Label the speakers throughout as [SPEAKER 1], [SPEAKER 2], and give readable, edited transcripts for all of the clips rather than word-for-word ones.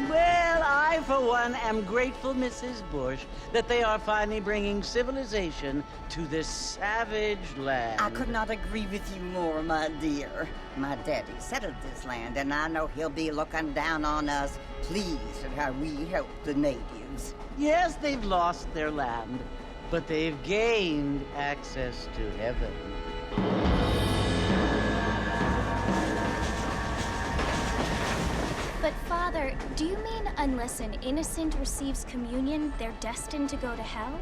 [SPEAKER 1] Well, I, for one, am grateful, Mrs. Bush, that they are finally bringing civilization to this savage land.
[SPEAKER 2] I could not agree with you more, my dear. My daddy settled this land, and I know he'll be looking down on us, pleased at how we help the natives.
[SPEAKER 1] Yes, they've lost their land, but they've gained access to heaven.
[SPEAKER 3] But Father, do you mean unless an innocent receives communion, they're destined to go to hell?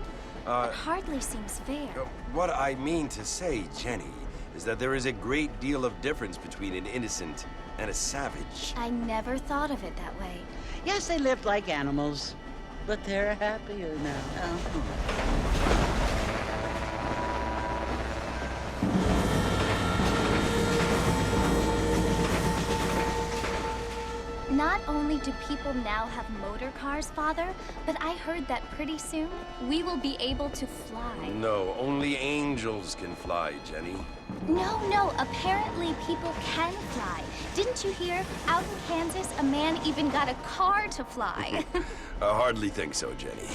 [SPEAKER 3] It hardly seems fair.
[SPEAKER 4] What I mean to say, Jenny, is that there is a great deal of difference between an innocent and a savage.
[SPEAKER 3] I never thought of it that way.
[SPEAKER 1] Yes, they lived like animals, but they're happier now.
[SPEAKER 3] Not only do people now have motor cars, Father, but I heard that pretty soon we will be able to fly.
[SPEAKER 4] No, only angels can fly, Jenny.
[SPEAKER 3] No, apparently people can fly. Didn't you hear? Out in Kansas, a man even got a car to fly.
[SPEAKER 4] I hardly think so, Jenny.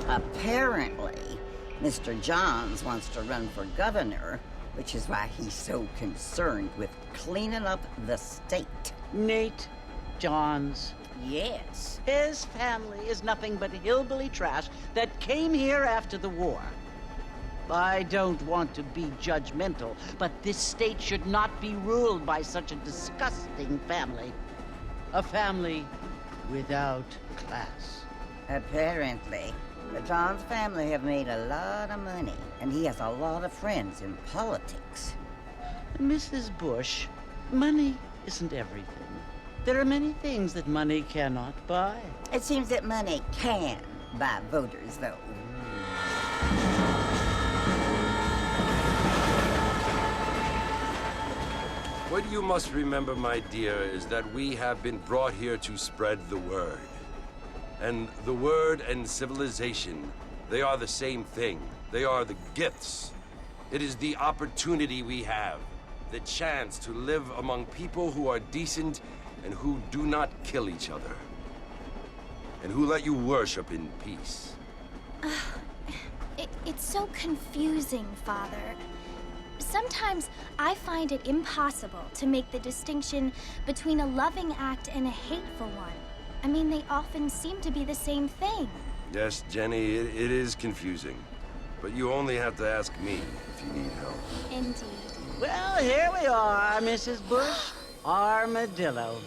[SPEAKER 2] Apparently, Mr. Johns wants to run for governor, which is why he's so concerned with cleaning up the state.
[SPEAKER 1] Nate Johns.
[SPEAKER 2] Yes.
[SPEAKER 1] His family is nothing but hillbilly trash that came here after the war. I don't want to be judgmental, but this state should not be ruled by such a disgusting family. A family without class.
[SPEAKER 2] Apparently. The Johns family have made a lot of money, and he has a lot of friends in politics.
[SPEAKER 1] Mrs. Bush, money isn't everything. There are many things that money cannot buy.
[SPEAKER 2] It seems that money can buy voters, though.
[SPEAKER 4] What you must remember, my dear, is that we have been brought here to spread the word. And the word and civilization, they are the same thing. They are the gifts. It is the opportunity we have. The chance to live among people who are decent and who do not kill each other. And who let you worship in peace.
[SPEAKER 3] It's so confusing, Father. Sometimes I find it impossible to make the distinction between a loving act and a hateful one. I mean, they often seem to be the same thing.
[SPEAKER 4] Yes, Jenny, it is confusing. But you only have to ask me if you need help.
[SPEAKER 3] Indeed.
[SPEAKER 1] Well, here we are, Mrs. Bush. Armadillo.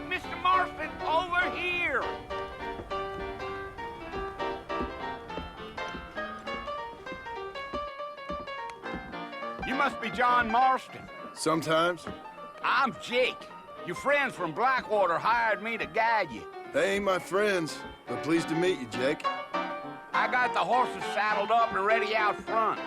[SPEAKER 5] Mr. Marston, over here! You must be John Marston.
[SPEAKER 6] Sometimes.
[SPEAKER 5] I'm Jake. Your friends from Blackwater hired me to guide you.
[SPEAKER 6] They ain't my friends, but pleased to meet you, Jake.
[SPEAKER 5] I got the horses saddled up and ready out front.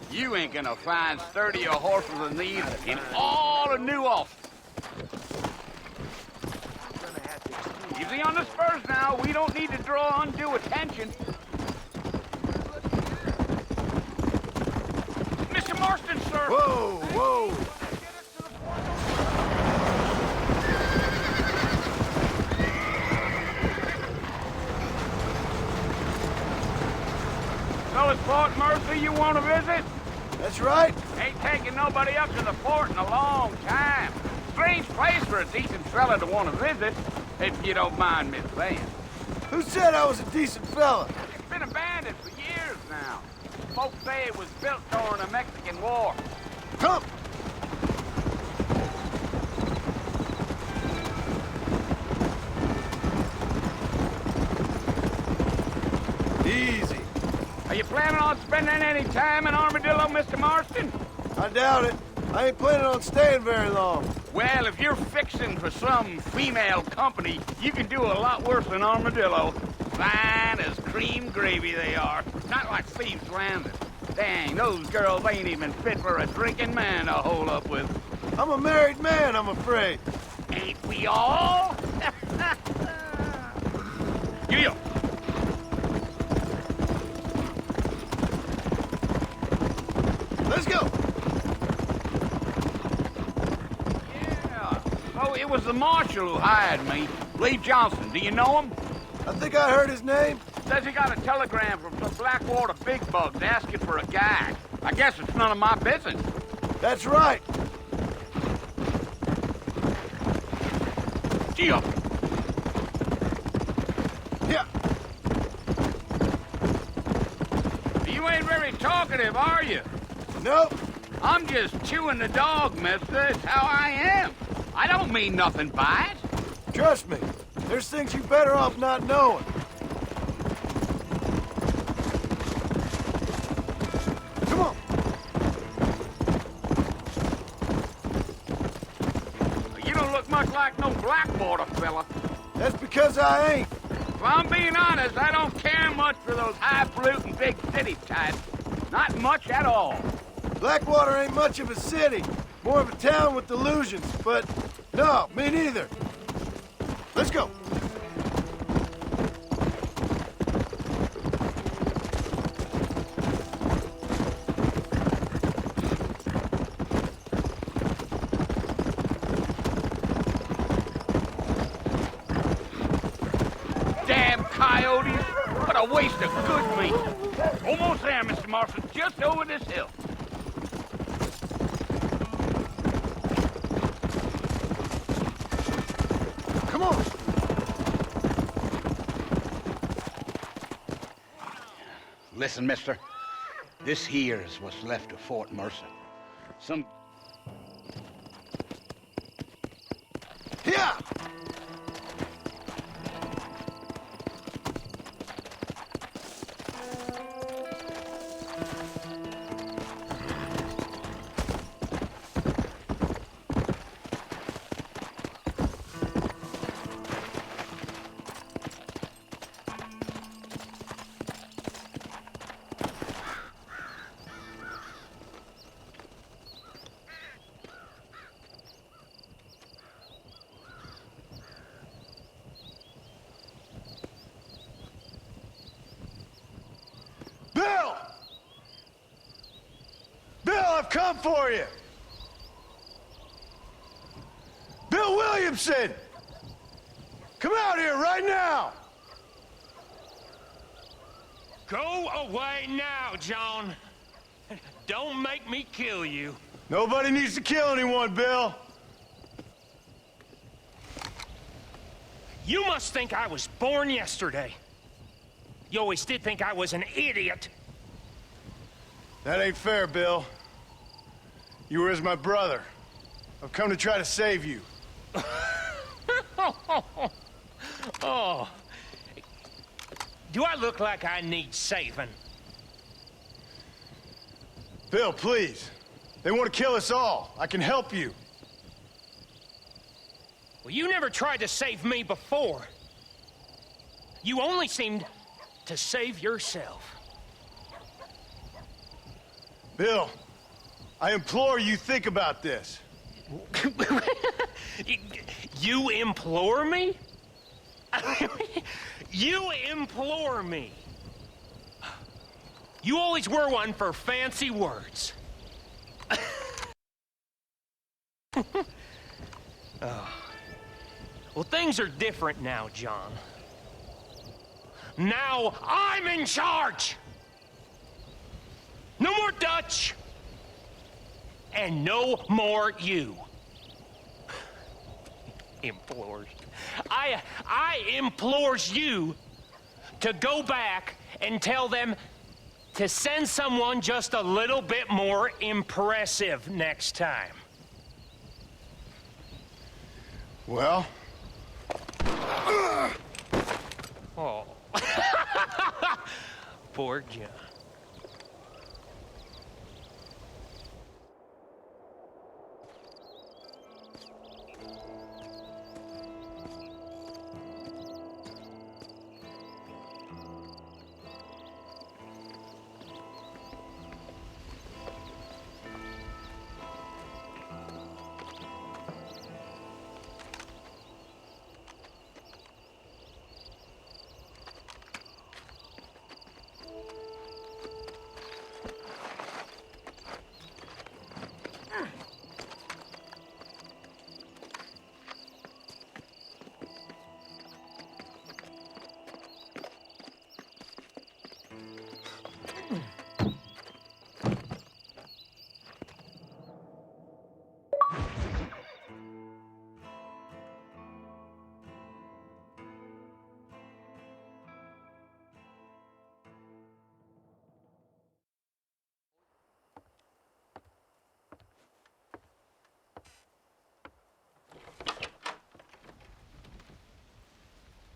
[SPEAKER 5] You ain't gonna find sturdier horses than these in all of New Ulster. Easy on the spurs now. We don't need to draw undue attention. Mr. Marston, sir!
[SPEAKER 6] Whoa, whoa!
[SPEAKER 5] So it's Fort Mercy you want to visit?
[SPEAKER 6] That's right.
[SPEAKER 5] Ain't taking nobody up to the fort in a long time. Strange place for a decent fella to want to visit, if you don't mind me saying.
[SPEAKER 6] Who said I was a decent fella?
[SPEAKER 5] It's been abandoned for years now. Folks say it was built during the Mexican War.
[SPEAKER 6] Come! Easy.
[SPEAKER 5] Are you planning on spending any time in Armadillo, Mr. Marston?
[SPEAKER 6] I doubt it. I ain't planning on staying very long.
[SPEAKER 5] Well, if you're fixing for some female company, you can do a lot worse than Armadillo. Fine as cream gravy they are. Not like Thieves' Landing. Dang, those girls ain't even fit for a drinking man to hole up with.
[SPEAKER 6] I'm a married man, I'm afraid.
[SPEAKER 5] Ain't we all? Giddy up.
[SPEAKER 6] Let's go.
[SPEAKER 5] Yeah. Oh, it was the marshal who hired me. Lee Johnson. Do you know him?
[SPEAKER 6] I think I heard his name.
[SPEAKER 5] Says he got a telegram from some Blackwater big bugs asking for a guide. I guess it's none of my business.
[SPEAKER 6] That's right.
[SPEAKER 5] Gee up.
[SPEAKER 6] Yeah.
[SPEAKER 5] You ain't very talkative, are you?
[SPEAKER 6] Nope.
[SPEAKER 5] I'm just chewing the dog, mister. It's how I am. I don't mean nothing by it.
[SPEAKER 6] Trust me. There's things you better off not knowing. Come on.
[SPEAKER 5] You don't look much like no Blackwater fella.
[SPEAKER 6] That's because I ain't.
[SPEAKER 5] If I'm being honest, I don't care much for those highfalutin big city types. Not much at all.
[SPEAKER 6] Blackwater ain't much of a city. More of a town with delusions, but no, me neither. Let's go.
[SPEAKER 5] Damn coyotes! What a waste of good meat. Almost there, Mr. Marston. Just over this hill.
[SPEAKER 6] Come on.
[SPEAKER 5] Listen, mister. This here is what's left of Fort Mercer. Some...
[SPEAKER 6] Yeah. Bill! Bill, I've come for you! Bill Williamson! Come out here right now!
[SPEAKER 7] Go away now, John. Don't make me kill you.
[SPEAKER 6] Nobody needs to kill anyone, Bill.
[SPEAKER 7] You must think I was born yesterday. You always did think I was an idiot.
[SPEAKER 6] That ain't fair, Bill. You were as my brother. I've come to try to save you.
[SPEAKER 7] Oh. Do I look like I need saving?
[SPEAKER 6] Bill, please. They want to kill us all. I can help you.
[SPEAKER 7] Well, you never tried to save me before. You only seemed to save yourself.
[SPEAKER 6] Bill, I implore you think about this.
[SPEAKER 7] You implore me? You implore me. You always were one for fancy words. Oh. Well, things are different now, John. Now I'm in charge! No more Dutch! And no more you. Implores. I implores you to go back and tell them to send someone just a little bit more impressive next time.
[SPEAKER 6] Well?
[SPEAKER 7] Oh. Poor John.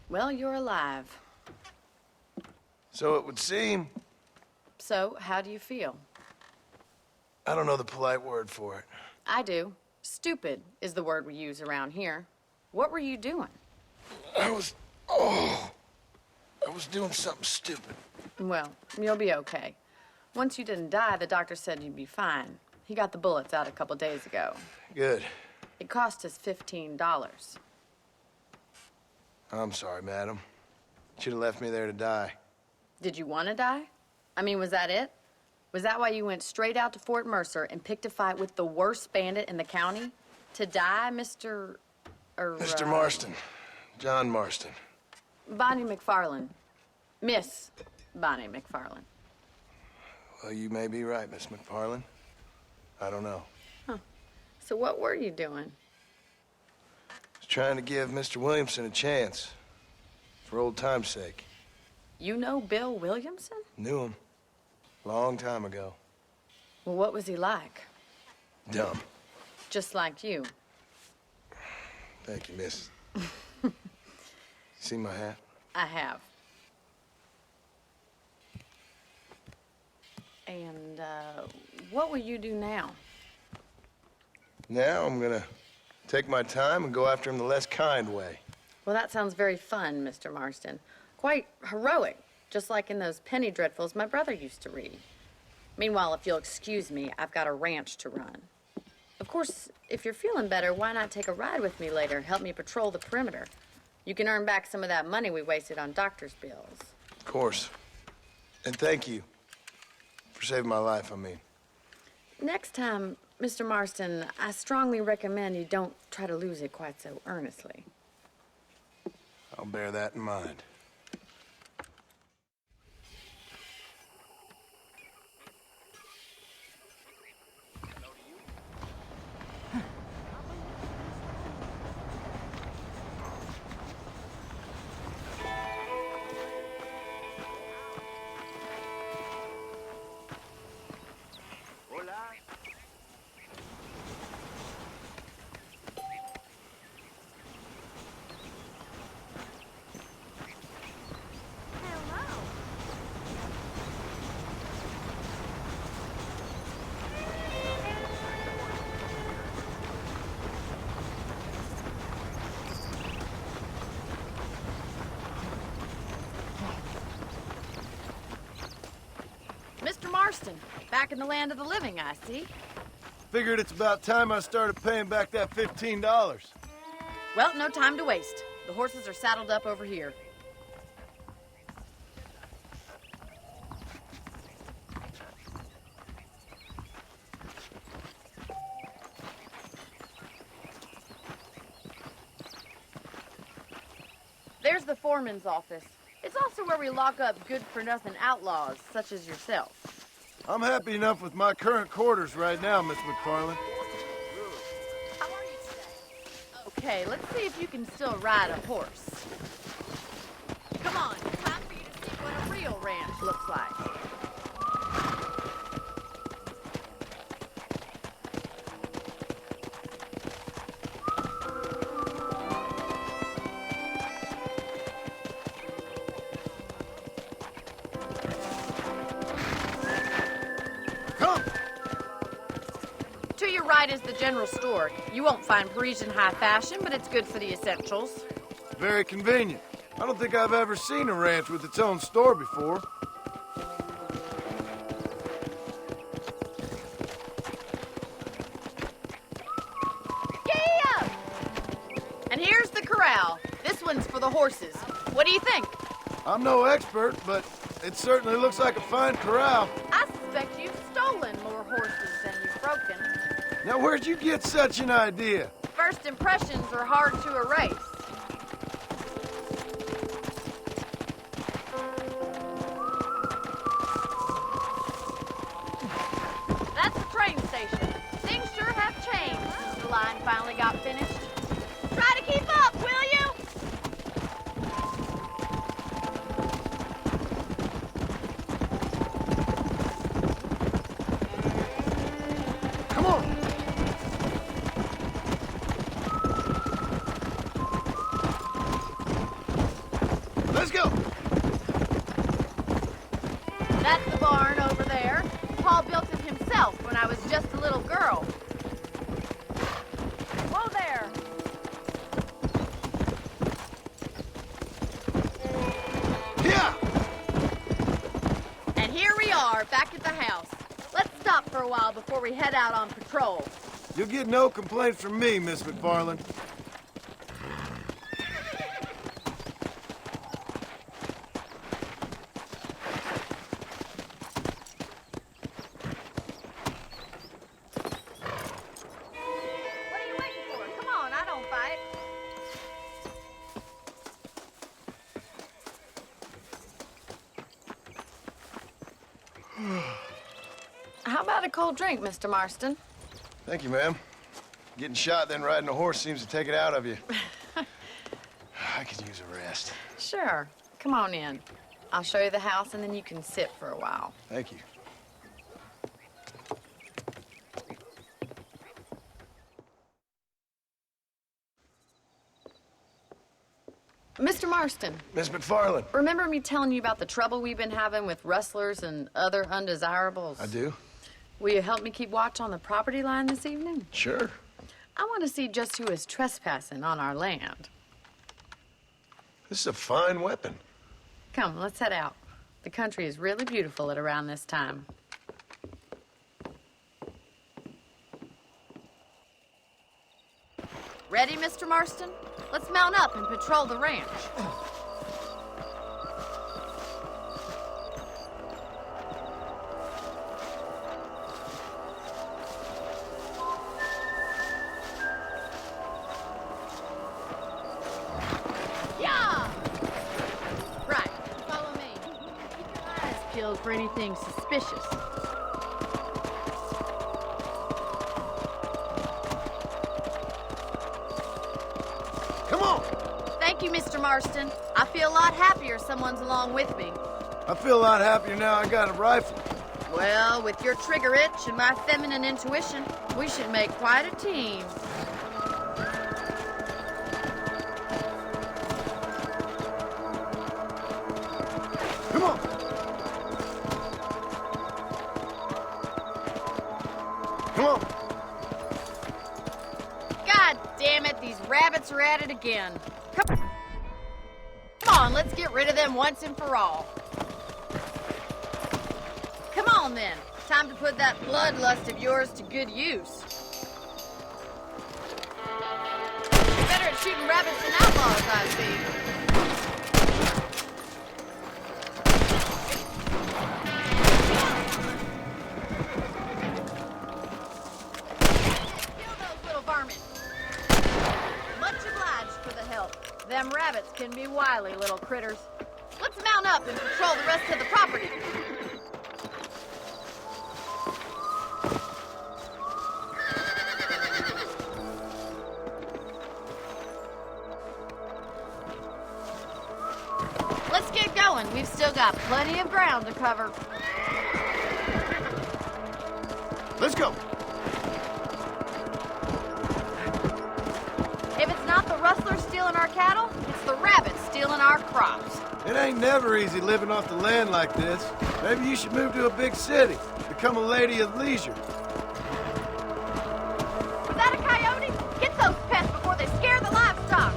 [SPEAKER 8] Well, you're alive.
[SPEAKER 6] So it would seem.
[SPEAKER 8] So, how do you feel?
[SPEAKER 6] I don't know the polite word for it.
[SPEAKER 8] I do. Stupid is the word we use around here. What were you doing?
[SPEAKER 6] I was doing something stupid.
[SPEAKER 8] Well, you'll be okay. Once you didn't die, the doctor said you'd be fine. He got the bullets out a couple days ago.
[SPEAKER 6] Good.
[SPEAKER 8] It cost us $15.
[SPEAKER 6] I'm sorry, madam. Should have left me there to die.
[SPEAKER 8] Did you want to die? I mean, was that it? Was that why you went straight out to Fort Mercer and picked a fight with the worst bandit in the county? To die, Mr.
[SPEAKER 6] Mr. Marston. John Marston.
[SPEAKER 8] Bonnie McFarland. Miss Bonnie McFarland.
[SPEAKER 6] Well, you may be right, Miss McFarland. I don't know.
[SPEAKER 8] So what were you doing?
[SPEAKER 6] I was trying to give Mr. Williamson a chance. For old time's sake.
[SPEAKER 8] You know Bill Williamson?
[SPEAKER 6] Knew him. Long time ago.
[SPEAKER 8] Well, what was he like?
[SPEAKER 6] Dumb.
[SPEAKER 8] Just like you.
[SPEAKER 6] Thank you, miss. See my hat?
[SPEAKER 8] I have. And, what will you do now?
[SPEAKER 6] Now I'm gonna take my time and go after him the less kind way.
[SPEAKER 8] Well, that sounds very fun, Mr. Marston. Quite heroic, just like in those penny dreadfuls my brother used to read. Meanwhile, if you'll excuse me, I've got a ranch to run. Of course, if you're feeling better, why not take a ride with me later? Help me patrol the perimeter. You can earn back some of that money we wasted on doctor's bills.
[SPEAKER 6] Of course. And thank you for saving my life, I mean.
[SPEAKER 8] Next time, Mr. Marston, I strongly recommend you don't try to lose it quite so earnestly.
[SPEAKER 6] I'll bear that in mind.
[SPEAKER 8] Mr. Marston, back in the land of the living, I see.
[SPEAKER 6] Figured it's about time I started paying back that $15.
[SPEAKER 8] Well, no time to waste. The horses are saddled up over here. There's the foreman's office. It's also where we lock up good-for-nothing outlaws, such as yourself.
[SPEAKER 6] I'm happy enough with my current quarters right now, Miss McFarland.
[SPEAKER 8] How are you today? Okay, let's see if you can still ride a horse. Come on, time for you to see what a real ranch looks like. To your right is the general store. You won't find Parisian high fashion, but it's good for the essentials.
[SPEAKER 6] Very convenient. I don't think I've ever seen a ranch with its own store before.
[SPEAKER 8] Yeah! And here's the corral. This one's for the horses. What do you think?
[SPEAKER 6] I'm no expert, but it certainly looks like a fine corral.
[SPEAKER 8] I suspect you've stolen more horses than you've broken.
[SPEAKER 6] Now, where'd you get such an idea?
[SPEAKER 8] First impressions are hard to erase. That's the train station. Things sure have changed since the line finally got finished. Try to keep up, will you?
[SPEAKER 6] Come on! Let's go!
[SPEAKER 8] That's the barn over there. Paul built it himself when I was just a little girl. Whoa there!
[SPEAKER 6] Yeah!
[SPEAKER 8] And here we are, back at the house. Let's stop for a while before we head out on patrol.
[SPEAKER 6] You'll get no complaints from me, Miss McFarland.
[SPEAKER 8] What are you waiting for? Come on, I don't fight. How about a cold drink, Mr. Marston?
[SPEAKER 6] Thank you, ma'am. Getting shot, then riding a horse seems to take it out of you. I could use a rest.
[SPEAKER 8] Sure. Come on in. I'll show you the house, and then you can sit for a while.
[SPEAKER 6] Thank you.
[SPEAKER 8] Mr. Marston,
[SPEAKER 6] Miss McFarland.
[SPEAKER 8] remember me telling you about the trouble we've been having with rustlers and other undesirables?
[SPEAKER 6] I do?
[SPEAKER 8] Will you help me keep watch on the property line this evening?
[SPEAKER 6] Sure.
[SPEAKER 8] I want to see just who is trespassing on our land.
[SPEAKER 6] This is a fine weapon.
[SPEAKER 8] Come, let's head out. The country is really beautiful at around this time. Ready, Mr. Marston? Let's mount up and patrol the ranch. Yeah! Right, follow me. Keep your eyes peeled for anything suspicious.
[SPEAKER 6] Come on!
[SPEAKER 8] Thank you, Mr. Marston. I feel a lot happier someone's along with me.
[SPEAKER 6] I feel a lot happier now I got a rifle.
[SPEAKER 8] Well, with your trigger itch and my feminine intuition, we should make quite a team.
[SPEAKER 6] Come on! Come on!
[SPEAKER 8] God damn it, these rabbits are at it again. Come on, let's get rid of them once and for all. Come on then, time to put that bloodlust of yours to good use. You're better at shooting rabbits than outlaws, I see. Kill those little varmints. Much obliged for the help. Them rabbits can be wily little critters. Let's mount up and patrol the rest of the property. Let's get going. We've still got plenty of ground to cover.
[SPEAKER 6] Let's go!
[SPEAKER 8] If it's not the rustlers stealing our cattle, it's the rabbits stealing our crops.
[SPEAKER 6] It ain't never easy living off the land like this. Maybe you should move to a big city. Become a lady of leisure.
[SPEAKER 8] Was that a coyote? Get those pests before they scare the livestock.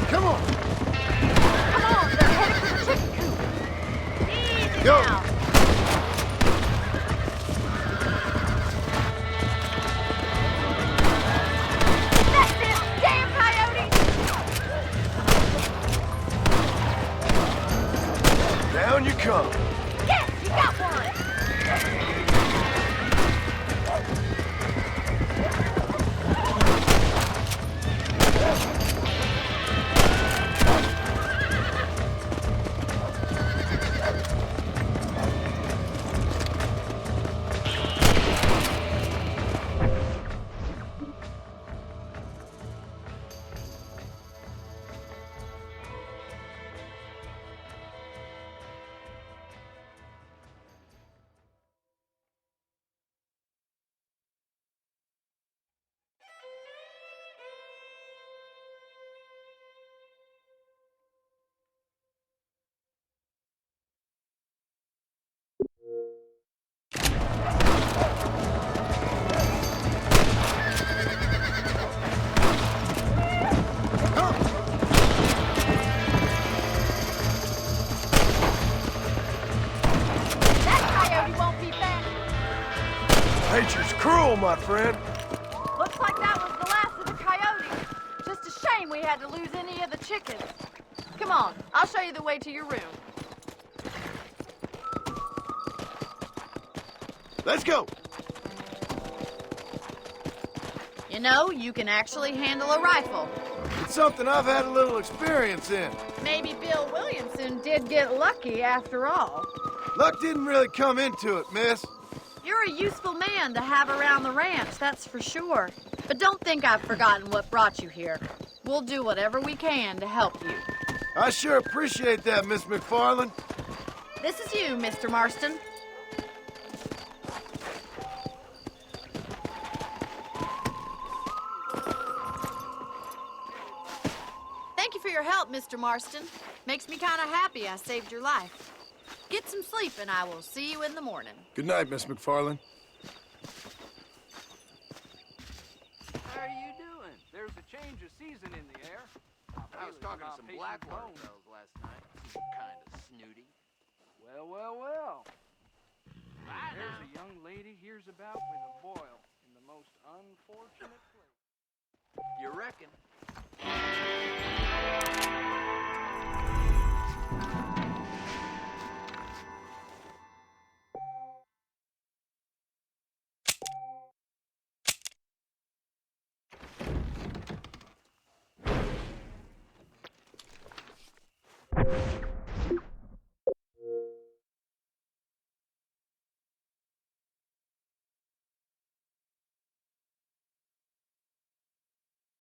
[SPEAKER 6] Come on!
[SPEAKER 8] Come on, they're headed for the chicken coop. Easy
[SPEAKER 6] Go.
[SPEAKER 8] now. That's it, damn coyote!
[SPEAKER 6] Down you come.
[SPEAKER 8] Yes, you got one. That coyote won't be back.
[SPEAKER 6] Nature's cruel, my friend.
[SPEAKER 8] Looks like that was the last of the coyotes. Just a shame we had to lose any of the chickens. Come on, I'll show you the way to your room.
[SPEAKER 6] Let's go!
[SPEAKER 8] You know, you can actually handle a rifle.
[SPEAKER 6] It's something I've had a little experience in.
[SPEAKER 8] Maybe Bill Williamson did get lucky after all.
[SPEAKER 6] Luck didn't really come into it, miss.
[SPEAKER 8] You're a useful man to have around the ranch, that's for sure. But don't think I've forgotten what brought you here. We'll do whatever we can to help you.
[SPEAKER 6] I sure appreciate that, Miss McFarland.
[SPEAKER 8] This is you, Mr. Marston. Thank you for your help, Mr. Marston. Makes me kind of happy I saved your life. Get some sleep and I will see you in the morning.
[SPEAKER 6] Good night, Miss McFarland.
[SPEAKER 9] How are you doing? There's a change of season in the air.
[SPEAKER 10] I was talking to some Blackwater girls last night. Kind of snooty.
[SPEAKER 9] Well. There's a young lady here's about with a boil in the most unfortunate place.
[SPEAKER 10] You reckon?